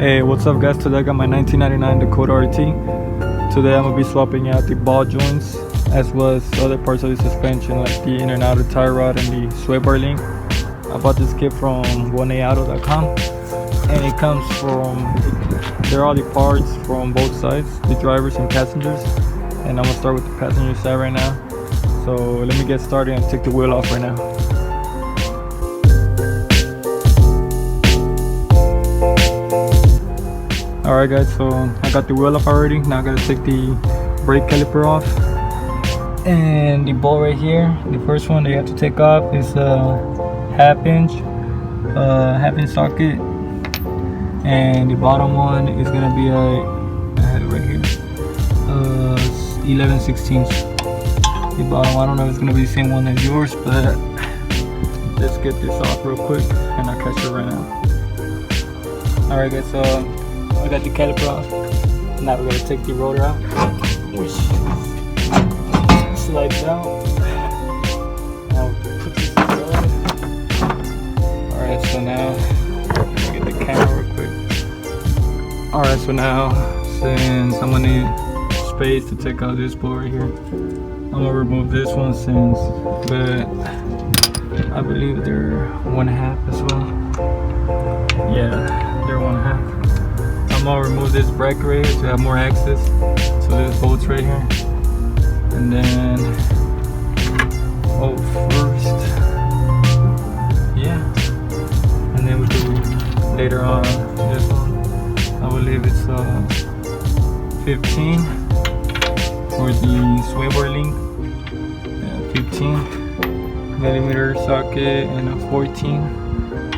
Hey, what's up guys? Today I got my 1999 Dakota RT. Today I'm going to be swapping out the ball joints as well as other parts of the suspension like the in and outer tie rod and the sway bar link. I bought this kit from 1aauto.com and it comes from, they're all the parts from both sides, the drivers and passengers. And I'm going to start with the passenger side right now. So let me get started and take the wheel off right now. Alright guys, so I got the wheel off already. Now I gotta take the brake caliper off. And the bolt right here, the first one that you have to take off is a half inch socket. And the bottom one is gonna be I have it right here, 11/16. The bottom, I don't know if it's gonna be the same one as yours, but let's get this off real quick and I'll catch it right now. Alright guys, so I got the caliper off. Now we're gonna take the rotor out, which slides out. I'll put this aside. Alright, so now get the camera real quick. Alright, so now since I'm gonna need space to take out this bolt right here, I'm gonna remove this one but I believe they're 1/2 as well. Yeah, they're 1/2. I'm gonna remove this bracket right here to have more access to this bolts right here. And then, first, yeah. And then we do later on this one. I believe it's 15 for the sway bar link. Yeah, 15 millimeter socket and a 14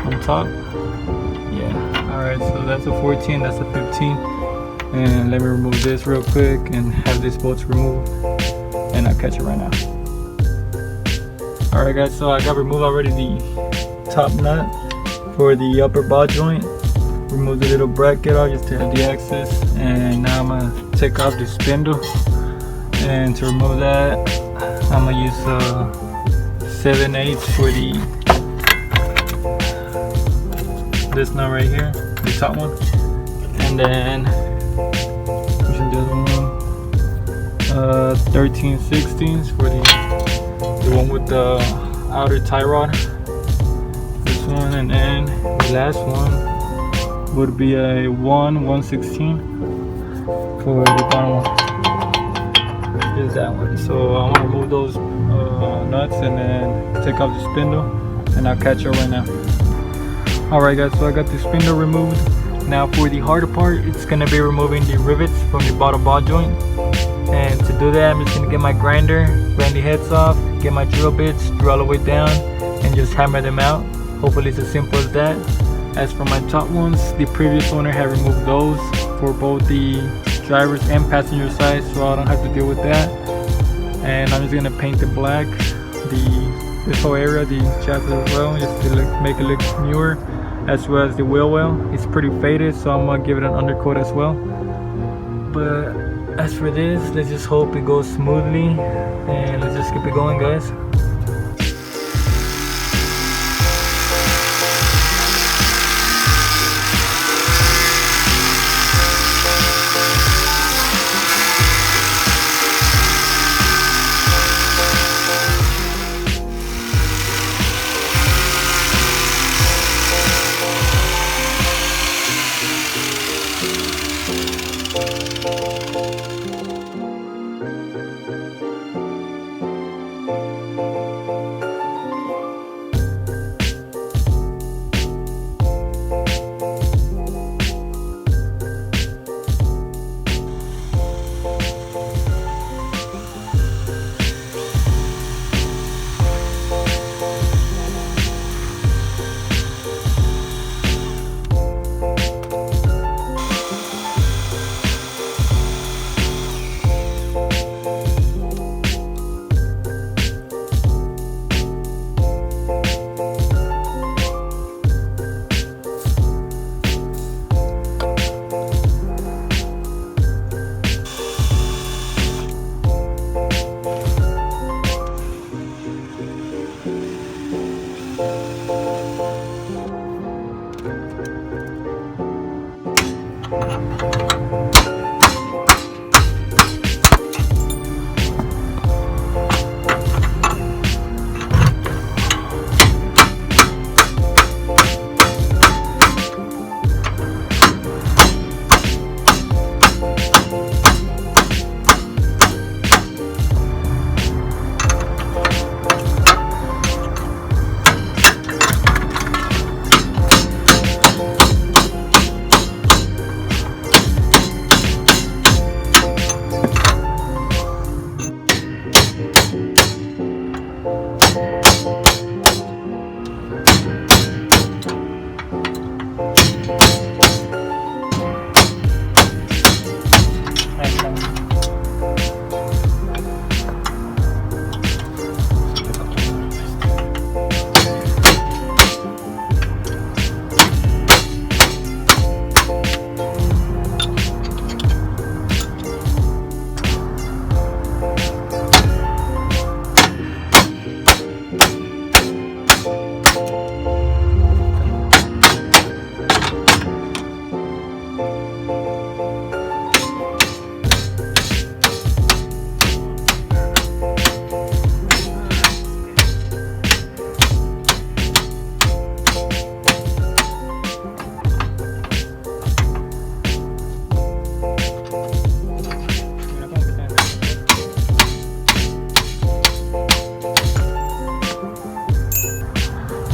on top. Alright, so that's a 14, that's a 15. And let me remove this real quick and have this bolts removed. And I'll catch it right now. Alright guys, so I got removed already the top nut for the upper ball joint. Remove the little bracket off just to have the access. And now I'm going to take off the spindle. And to remove that, I'm going to use 7/8 for this nut right here, the top one. And then which is the other one, 13/16 for the one with the outer tie rod, this one. And then the last one would be a 1/116 for the bottom one, is that one. So I want to remove those nuts and then take off the spindle and I'll catch it right now. Alright guys, so I got the spindle removed. Now for the harder part, it's going to be removing the rivets from the bottom ball joint. And to do that, I'm just going to get my grind the heads off, get my drill bits, drill all the way down, and just hammer them out. Hopefully it's as simple as that. As for my top ones, the previous owner had removed those for both the driver's and passenger side, so I don't have to deal with that. And I'm just going to paint it black, this whole area, the chassis as well, just to make it look newer, as well as the wheel well. It's pretty faded, so I'm gonna give it an undercoat as well. But as for this, let's just hope it goes smoothly and let's just keep it going guys.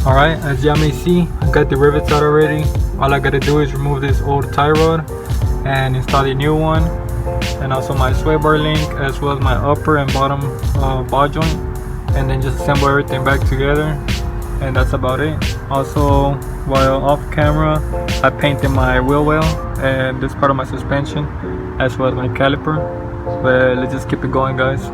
Alright, as y'all may see, I got the rivets out already. All I gotta do is remove this old tie rod and install a new one, and also my sway bar link as well as my upper and bottom ball joint, and then just assemble everything back together, and that's about it. Also, while off camera, I painted my wheel well and this part of my suspension as well as my caliper, but let's just keep it going, guys.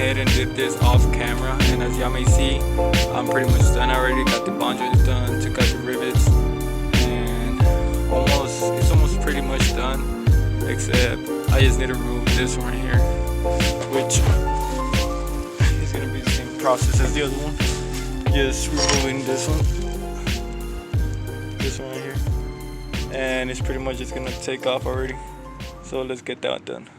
And did this off camera, and as y'all may see, I'm pretty much done already. Got the bond joints done, took out the rivets, and it's almost pretty much done, except I just need to remove this one here, which is gonna be the same process as the other one, just removing this one right here, and it's pretty much just gonna take off already. So let's get that done.